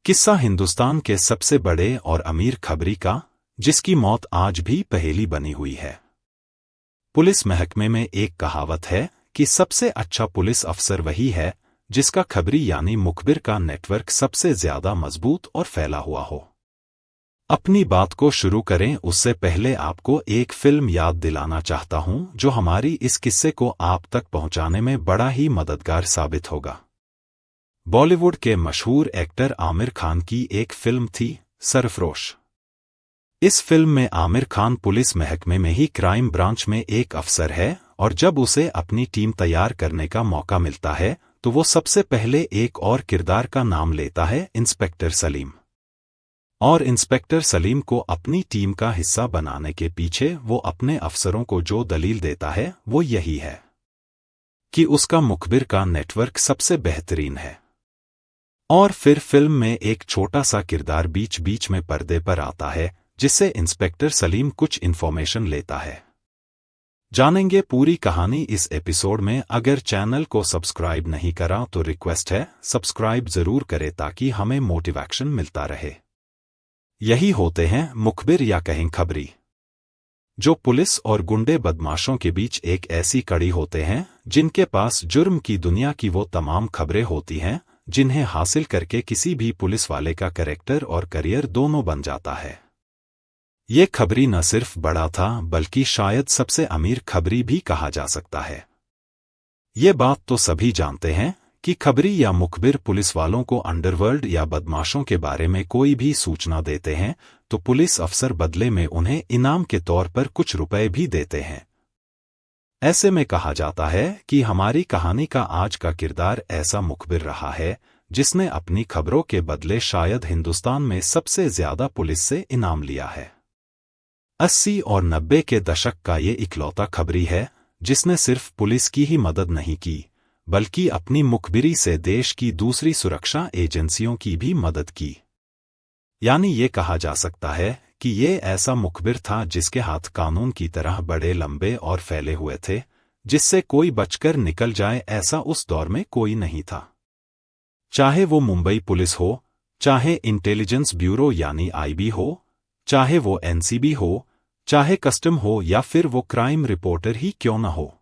किस्सा हिंदुस्तान के सबसे बड़े और अमीर खबरी का, जिसकी मौत आज भी पहेली बनी हुई है। पुलिस महकमे में एक कहावत है कि सबसे अच्छा पुलिस अफसर वही है जिसका खबरी यानी मुखबिर का नेटवर्क सबसे ज्यादा मजबूत और फैला हुआ हो। अपनी बात को शुरू करें उससे पहले आपको एक फिल्म याद दिलाना चाहता हूं जो हमारी इस किस्से को आप तक पहुंचाने में बड़ा ही मददगार साबित होगा। बॉलीवुड के मशहूर एक्टर आमिर खान की एक फिल्म थी सरफरोश। इस फिल्म में आमिर खान पुलिस महकमे में ही क्राइम ब्रांच में एक अफसर है और जब उसे अपनी टीम तैयार करने का मौका मिलता है तो वो सबसे पहले एक और किरदार का नाम लेता है, इंस्पेक्टर सलीम। और इंस्पेक्टर सलीम को अपनी टीम का हिस्सा बनाने के पीछे वो अपने अफसरों को जो दलील देता है वो यही है कि उसका मुखबिर का नेटवर्क सबसे बेहतरीन है। और फिर फिल्म में एक छोटा सा किरदार बीच बीच में पर्दे पर आता है जिससे इंस्पेक्टर सलीम कुछ इन्फॉर्मेशन लेता है। जानेंगे पूरी कहानी इस एपिसोड में। अगर चैनल को सब्सक्राइब नहीं करा तो रिक्वेस्ट है सब्सक्राइब जरूर करें ताकि हमें मोटिवेशन मिलता रहे। यही होते हैं मुखबिर या कहें खबरी, जो पुलिस और गुंडे बदमाशों के बीच एक ऐसी कड़ी होते हैं जिनके पास जुर्म की दुनिया की वो तमाम खबरें होती हैं जिन्हें हासिल करके किसी भी पुलिस वाले का कैरेक्टर और करियर दोनों बन जाता है। ये खबरी न सिर्फ बड़ा था बल्कि शायद सबसे अमीर खबरी भी कहा जा सकता है। ये बात तो सभी जानते हैं कि खबरी या मुखबिर पुलिस वालों को अंडरवर्ल्ड या बदमाशों के बारे में कोई भी सूचना देते हैं तो पुलिस अफसर बदले में उन्हें इनाम के तौर पर कुछ रुपए भी देते हैं। ऐसे में कहा जाता है कि हमारी कहानी का आज का किरदार ऐसा मुखबिर रहा है जिसने अपनी खबरों के बदले शायद हिंदुस्तान में सबसे ज्यादा पुलिस से इनाम लिया है। 80 और 90 के दशक का ये इकलौता खबरी है जिसने सिर्फ पुलिस की ही मदद नहीं की बल्कि अपनी मुखबिरी से देश की दूसरी सुरक्षा एजेंसियों की भी मदद की। यानी ये कहा जा सकता है कि ये ऐसा मुखबिर था जिसके हाथ कानून की तरह बड़े लंबे और फैले हुए थे, जिससे कोई बचकर निकल जाए ऐसा उस दौर में कोई नहीं था। चाहे वो मुंबई पुलिस हो, चाहे इंटेलिजेंस ब्यूरो यानी आईबी हो, चाहे वो एनसीबी हो, चाहे कस्टम हो या फिर वो क्राइम रिपोर्टर ही क्यों न हो,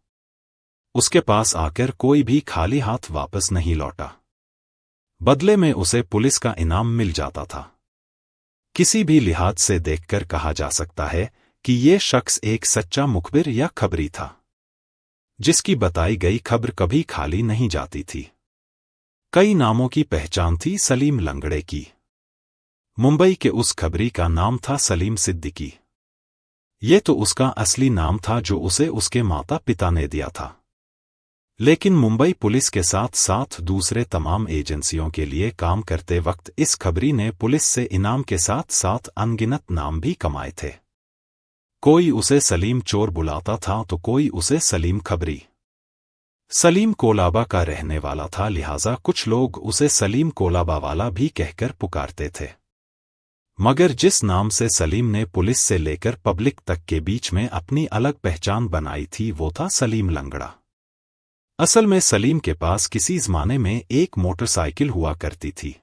उसके पास आकर कोई भी खाली हाथ वापस नहीं लौटा। बदले में उसे पुलिस का इनाम मिल जाता था। किसी भी लिहाज से देखकर कहा जा सकता है कि ये शख्स एक सच्चा मुखबिर या खबरी था, जिसकी बताई गई खबर कभी खाली नहीं जाती थी। कई नामों की पहचान थी सलीम लंगड़े की। मुंबई के उस खबरी का नाम था सलीम सिद्दीकी। ये तो उसका असली नाम था जो उसे उसके माता पिता ने दिया था। लेकिन मुंबई पुलिस के साथ साथ दूसरे तमाम एजेंसियों के लिए काम करते वक्त इस खबरी ने पुलिस से इनाम के साथ साथ अनगिनत नाम भी कमाए थे। कोई उसे सलीम चोर बुलाता था तो कोई उसे सलीम खबरी। सलीम कोलाबा का रहने वाला था, लिहाजा कुछ लोग उसे सलीम कोलाबा वाला भी कहकर पुकारते थे। मगर जिस नाम से सलीम ने पुलिस से लेकर पब्लिक तक के बीच में अपनी अलग पहचान बनाई थी वो था सलीम लंगड़ा। असल में सलीम के पास किसी ज़माने में एक मोटरसाइकिल हुआ करती थी।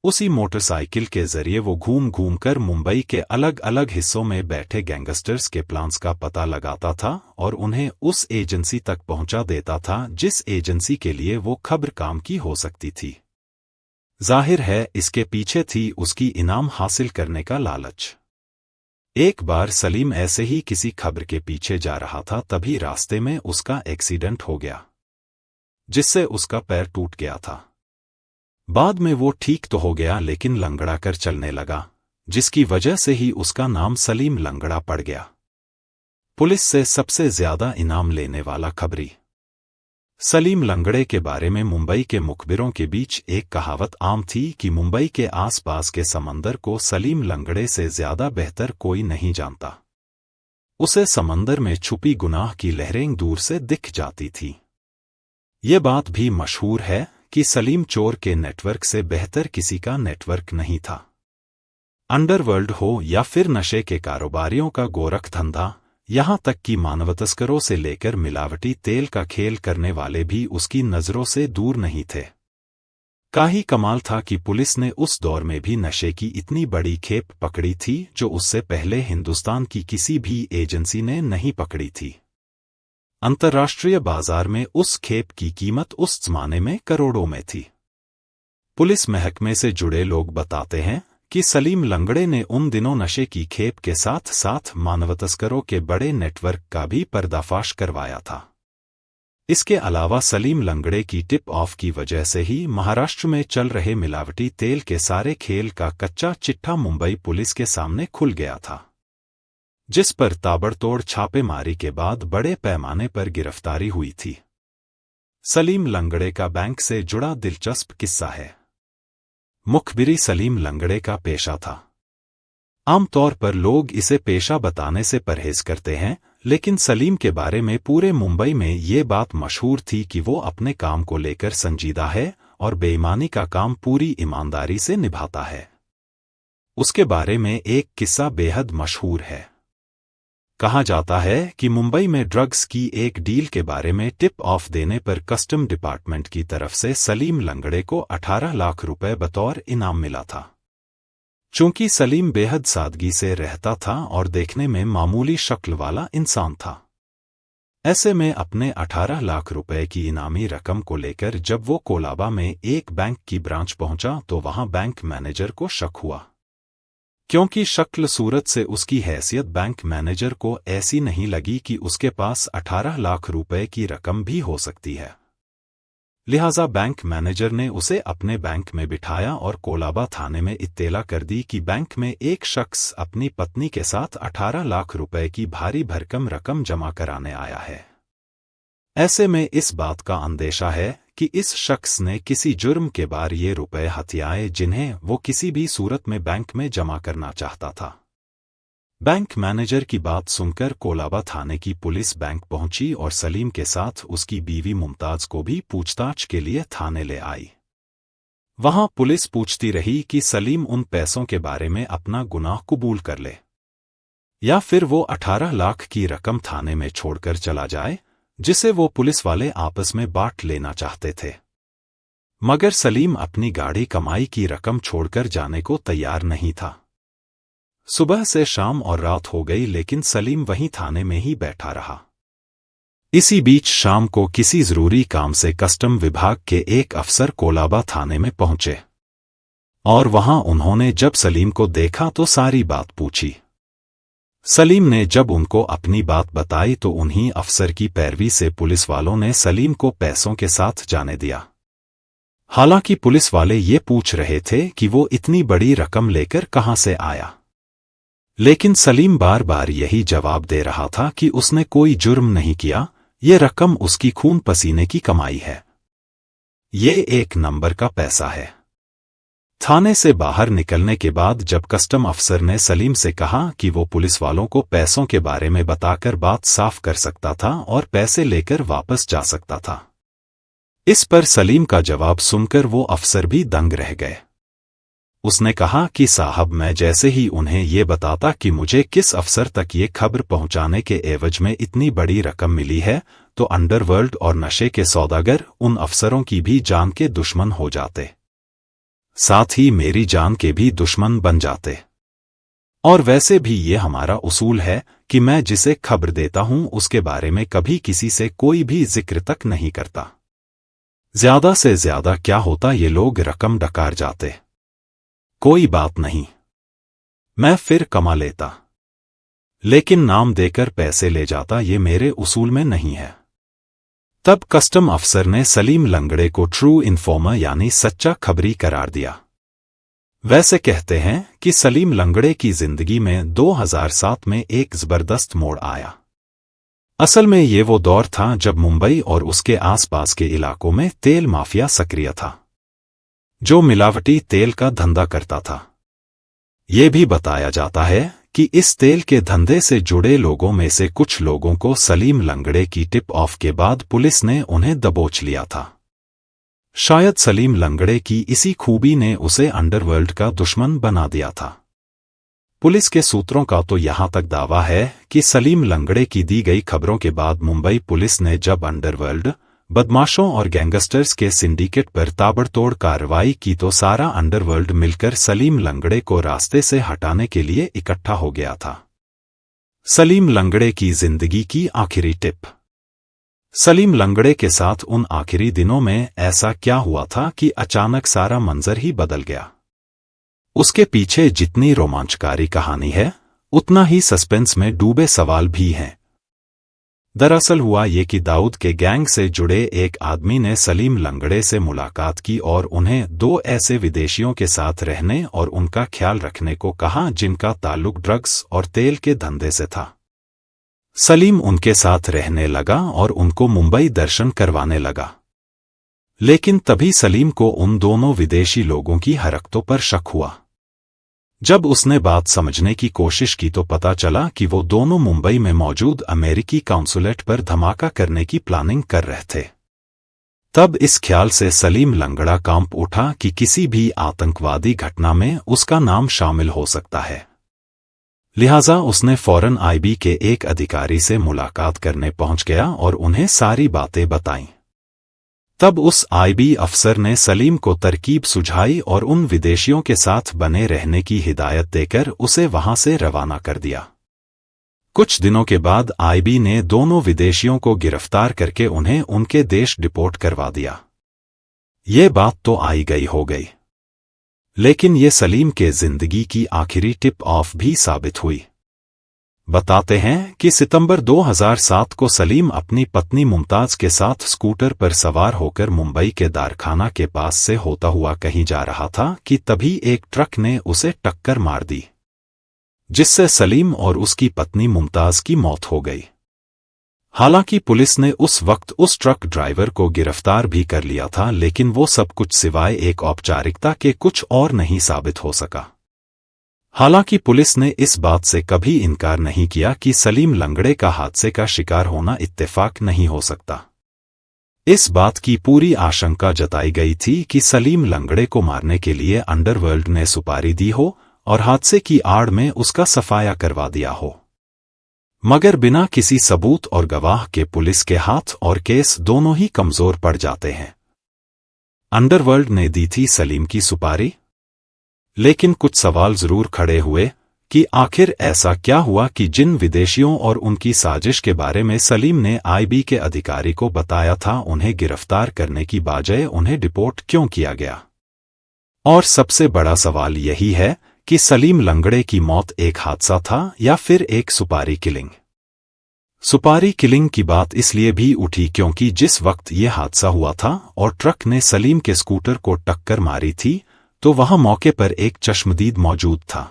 उसी मोटरसाइकिल के जरिए वो घूम घूम कर मुंबई के अलग अलग हिस्सों में बैठे गैंगस्टर्स के प्लान्स का पता लगाता था और उन्हें उस एजेंसी तक पहुंचा देता था जिस एजेंसी के लिए वो खबर काम की हो सकती थी। जाहिर है इसके पीछे थी उसकी इनाम हासिल करने का लालच। एक बार सलीम ऐसे ही किसी खबर के पीछे जा रहा था, तभी रास्ते में उसका एक्सीडेंट हो गया जिससे उसका पैर टूट गया था। बाद में वो ठीक तो हो गया लेकिन लंगड़ा कर चलने लगा, जिसकी वजह से ही उसका नाम सलीम लंगड़ा पड़ गया। पुलिस से सबसे ज्यादा इनाम लेने वाला खबरी। सलीम लंगड़े के बारे में मुंबई के मुखबिरों के बीच एक कहावत आम थी कि मुंबई के आसपास के समंदर को सलीम लंगड़े से ज्यादा बेहतर कोई नहीं जानता। उसे समंदर में छुपी गुनाह की लहरें दूर से दिख जाती थी। ये बात भी मशहूर है कि सलीम चोर के नेटवर्क से बेहतर किसी का नेटवर्क नहीं था। अंडरवर्ल्ड हो या फिर नशे के कारोबारियों का गोरख धंधा, यहाँ तक कि मानव तस्करों से लेकर मिलावटी तेल का खेल करने वाले भी उसकी नजरों से दूर नहीं थे। का ही कमाल था कि पुलिस ने उस दौर में भी नशे की इतनी बड़ी खेप पकड़ी थी जो उससे पहले हिंदुस्तान की किसी भी एजेंसी ने नहीं पकड़ी थी। अंतर्राष्ट्रीय बाजार में उस खेप की कीमत उस जमाने में करोड़ों में थी। पुलिस महकमे से जुड़े लोग बताते हैं कि सलीम लंगड़े ने उन दिनों नशे की खेप के साथ साथ मानव तस्करों के बड़े नेटवर्क का भी पर्दाफाश करवाया था। इसके अलावा सलीम लंगड़े की टिप ऑफ की वजह से ही महाराष्ट्र में चल रहे मिलावटी तेल के सारे खेल का कच्चा चिट्ठा मुंबई पुलिस के सामने खुल गया था, जिस पर ताबड़तोड़ छापेमारी के बाद बड़े पैमाने पर गिरफ्तारी हुई थी। सलीम लंगड़े का बैंक से जुड़ा दिलचस्प किस्सा है। मुखबिरी सलीम लंगड़े का पेशा था। आमतौर पर लोग इसे पेशा बताने से परहेज करते हैं, लेकिन सलीम के बारे में पूरे मुंबई में ये बात मशहूर थी कि वो अपने काम को लेकर संजीदा है और बेईमानी का काम पूरी ईमानदारी से निभाता है। उसके बारे में एक किस्सा बेहद मशहूर है। कहा जाता है कि मुंबई में ड्रग्स की एक डील के बारे में टिप ऑफ देने पर कस्टम डिपार्टमेंट की तरफ से सलीम लंगड़े को 18 लाख रुपए बतौर इनाम मिला था। चूंकि सलीम बेहद सादगी से रहता था और देखने में मामूली शक्ल वाला इंसान था, ऐसे में अपने 18 लाख रुपए की इनामी रकम को लेकर जब वो कोलाबा में एक बैंक की ब्रांच पहुंचा तो वहां बैंक मैनेजर को शक हुआ, क्योंकि शक्ल सूरत से उसकी हैसियत बैंक मैनेजर को ऐसी नहीं लगी कि उसके पास 18 लाख रुपए की रकम भी हो सकती है। लिहाजा बैंक मैनेजर ने उसे अपने बैंक में बिठाया और कोलाबा थाने में इत्तेला कर दी कि बैंक में एक शख्स अपनी पत्नी के साथ 18 लाख रुपए की भारी भरकम रकम जमा कराने आया है। ऐसे में इस बात का अंदेशा है कि इस शख्स ने किसी जुर्म के बाद ये रुपए हथियाए जिन्हें वो किसी भी सूरत में बैंक में जमा करना चाहता था। बैंक मैनेजर की बात सुनकर कोलाबा थाने की पुलिस बैंक पहुंची और सलीम के साथ उसकी बीवी मुमताज को भी पूछताछ के लिए थाने ले आई। वहां पुलिस पूछती रही कि सलीम उन पैसों के बारे में अपना गुनाह कबूल कर ले या फिर वो 18 लाख की रकम थाने में छोड़कर चला जाए, जिसे वो पुलिस वाले आपस में बांट लेना चाहते थे। मगर सलीम अपनी गाढ़ी कमाई की रकम छोड़कर जाने को तैयार नहीं था। सुबह से शाम और रात हो गई, लेकिन सलीम वहीं थाने में ही बैठा रहा। इसी बीच शाम को किसी जरूरी काम से कस्टम विभाग के एक अफसर कोलाबा थाने में पहुंचे और वहां उन्होंने जब सलीम को देखा तो सारी बात पूछी। सलीम ने जब उनको अपनी बात बताई तो उन्हीं अफसर की पैरवी से पुलिस वालों ने सलीम को पैसों के साथ जाने दिया। हालांकि पुलिस वाले ये पूछ रहे थे कि वो इतनी बड़ी रकम लेकर कहां से आया, लेकिन सलीम बार बार यही जवाब दे रहा था कि उसने कोई जुर्म नहीं किया, ये रकम उसकी खून पसीने की कमाई है, ये एक नंबर का पैसा है। थाने से बाहर निकलने के बाद जब कस्टम अफसर ने सलीम से कहा कि वो पुलिस वालों को पैसों के बारे में बताकर बात साफ कर सकता था और पैसे लेकर वापस जा सकता था, इस पर सलीम का जवाब सुनकर वो अफसर भी दंग रह गए। उसने कहा कि साहब, मैं जैसे ही उन्हें ये बताता कि मुझे किस अफसर तक ये खबर पहुंचाने के एवज में इतनी बड़ी रकम मिली है, तो अंडरवर्ल्ड और नशे के सौदागर उन अफसरों की भी जान के दुश्मन हो जाते, साथ ही मेरी जान के भी दुश्मन बन जाते। और वैसे भी ये हमारा उसूल है कि मैं जिसे खबर देता हूं उसके बारे में कभी किसी से कोई भी जिक्र तक नहीं करता। ज्यादा से ज्यादा क्या होता, ये लोग रकम डकार जाते, कोई बात नहीं, मैं फिर कमा लेता, लेकिन नाम देकर पैसे ले जाता ये मेरे उसूल में नहीं है। तब कस्टम अफसर ने सलीम लंगड़े को ट्रू इन्फॉर्मर यानी सच्चा खबरी करार दिया। वैसे कहते हैं कि सलीम लंगड़े की जिंदगी में 2007 में एक जबरदस्त मोड़ आया। असल में ये वो दौर था जब मुंबई और उसके आसपास के इलाकों में तेल माफिया सक्रिय था, जो मिलावटी तेल का धंधा करता था। ये भी बताया जाता है कि इस तेल के धंधे से जुड़े लोगों में से कुछ लोगों को सलीम लंगड़े की टिप ऑफ के बाद पुलिस ने उन्हें दबोच लिया था। शायद सलीम लंगड़े की इसी खूबी ने उसे अंडरवर्ल्ड का दुश्मन बना दिया था। पुलिस के सूत्रों का तो यहां तक दावा है कि सलीम लंगड़े की दी गई खबरों के बाद मुंबई पुलिस ने जब अंडरवर्ल्ड बदमाशों और गैंगस्टर्स के सिंडिकेट पर ताबड़तोड़ कार्रवाई की तो सारा अंडरवर्ल्ड मिलकर सलीम लंगड़े को रास्ते से हटाने के लिए इकट्ठा हो गया था। सलीम लंगड़े की जिंदगी की आखिरी टिप। सलीम लंगड़े के साथ उन आखिरी दिनों में ऐसा क्या हुआ था कि अचानक सारा मंजर ही बदल गया। उसके पीछे जितनी रोमांचकारी कहानी है, उतना ही सस्पेंस में डूबे सवाल भी हैं। दरअसल हुआ ये कि दाऊद के गैंग से जुड़े एक आदमी ने सलीम लंगड़े से मुलाकात की और उन्हें 2 ऐसे विदेशियों के साथ रहने और उनका ख्याल रखने को कहा जिनका ताल्लुक ड्रग्स और तेल के धंधे से था। सलीम उनके साथ रहने लगा और उनको मुंबई दर्शन करवाने लगा। लेकिन तभी सलीम को उन दोनों विदेशी लोगों की हरकतों पर शक हुआ। जब उसने बात समझने की कोशिश की तो पता चला कि वो दोनों मुंबई में मौजूद अमेरिकी काउंसुलेट पर धमाका करने की प्लानिंग कर रहे थे। तब इस ख्याल से सलीम लंगड़ा कांप उठा कि किसी भी आतंकवादी घटना में उसका नाम शामिल हो सकता है। लिहाजा उसने फौरन आईबी के एक अधिकारी से मुलाकात करने पहुंच गया और उन्हें सारी बातें बताईं। तब उस आईबी अफसर ने सलीम को तरकीब सुझाई और उन विदेशियों के साथ बने रहने की हिदायत देकर उसे वहां से रवाना कर दिया। कुछ दिनों के बाद आईबी ने दोनों विदेशियों को गिरफ्तार करके उन्हें उनके देश डिपोर्ट करवा दिया। ये बात तो आई गई हो गई, लेकिन ये सलीम के जिंदगी की आखिरी टिप ऑफ भी साबित हुई। बताते हैं कि सितंबर 2007 को सलीम अपनी पत्नी मुमताज के साथ स्कूटर पर सवार होकर मुंबई के दारखाना के पास से होता हुआ कहीं जा रहा था कि तभी एक ट्रक ने उसे टक्कर मार दी, जिससे सलीम और उसकी पत्नी मुमताज की मौत हो गई। हालांकि पुलिस ने उस वक्त उस ट्रक ड्राइवर को गिरफ्तार भी कर लिया था, लेकिन वो सब कुछ सिवाय एक औपचारिकता के कुछ और नहीं साबित हो सका। हालांकि पुलिस ने इस बात से कभी इनकार नहीं किया कि सलीम लंगड़े का हादसे का शिकार होना इत्तेफाक नहीं हो सकता। इस बात की पूरी आशंका जताई गई थी कि सलीम लंगड़े को मारने के लिए अंडरवर्ल्ड ने सुपारी दी हो और हादसे की आड़ में उसका सफाया करवा दिया हो, मगर बिना किसी सबूत और गवाह के पुलिस के हाथ और केस दोनों ही कमजोर पड़ जाते हैं। अंडरवर्ल्ड ने दी थी सलीम की सुपारी, लेकिन कुछ सवाल जरूर खड़े हुए कि आखिर ऐसा क्या हुआ कि जिन विदेशियों और उनकी साजिश के बारे में सलीम ने आईबी के अधिकारी को बताया था, उन्हें गिरफ्तार करने की बजाय उन्हें डिपोर्ट क्यों किया गया। और सबसे बड़ा सवाल यही है कि सलीम लंगड़े की मौत एक हादसा था या फिर एक सुपारी किलिंग। सुपारी किलिंग की बात इसलिए भी उठी क्योंकि जिस वक्त यह हादसा हुआ था और ट्रक ने सलीम के स्कूटर को टक्कर मारी थी, तो वहां मौके पर एक चश्मदीद मौजूद था।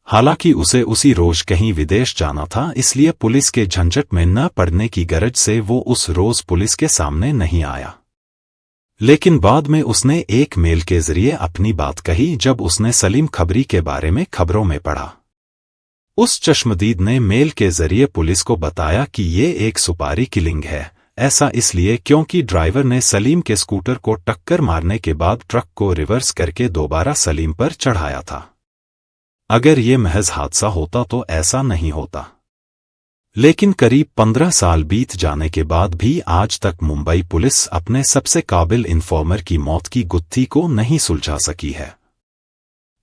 हालांकि उसे उसी रोज कहीं विदेश जाना था, इसलिए पुलिस के झंझट में न पड़ने की गरज से वो उस रोज पुलिस के सामने नहीं आया। लेकिन बाद में उसने एक मेल के जरिए अपनी बात कही जब उसने सलीम खबरी के बारे में खबरों में पढ़ा। उस चश्मदीद ने मेल के जरिए पुलिस को बताया कि ये एक सुपारी किलिंग है। ऐसा इसलिए क्योंकि ड्राइवर ने सलीम के स्कूटर को टक्कर मारने के बाद ट्रक को रिवर्स करके दोबारा सलीम पर चढ़ाया था। अगर ये महज हादसा होता तो ऐसा नहीं होता। लेकिन करीब 15 साल बीत जाने के बाद भी आज तक मुंबई पुलिस अपने सबसे काबिल इन्फॉर्मर की मौत की गुत्थी को नहीं सुलझा सकी है।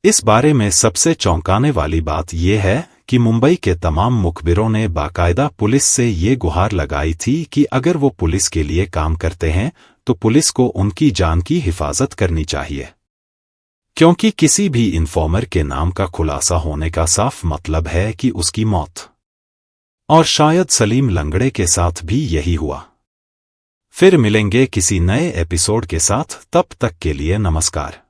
इस बारे में सबसे चौंकाने वाली बात यह है कि मुंबई के तमाम मुखबिरों ने बाकायदा पुलिस से ये गुहार लगाई थी कि अगर वो पुलिस के लिए काम करते हैं तो पुलिस को उनकी जान की हिफाजत करनी चाहिए, क्योंकि किसी भी इन्फॉर्मर के नाम का खुलासा होने का साफ मतलब है कि उसकी मौत। और शायद सलीम लंगड़े के साथ भी यही हुआ। फिर मिलेंगे किसी नए एपिसोड के साथ, तब तक के लिए नमस्कार।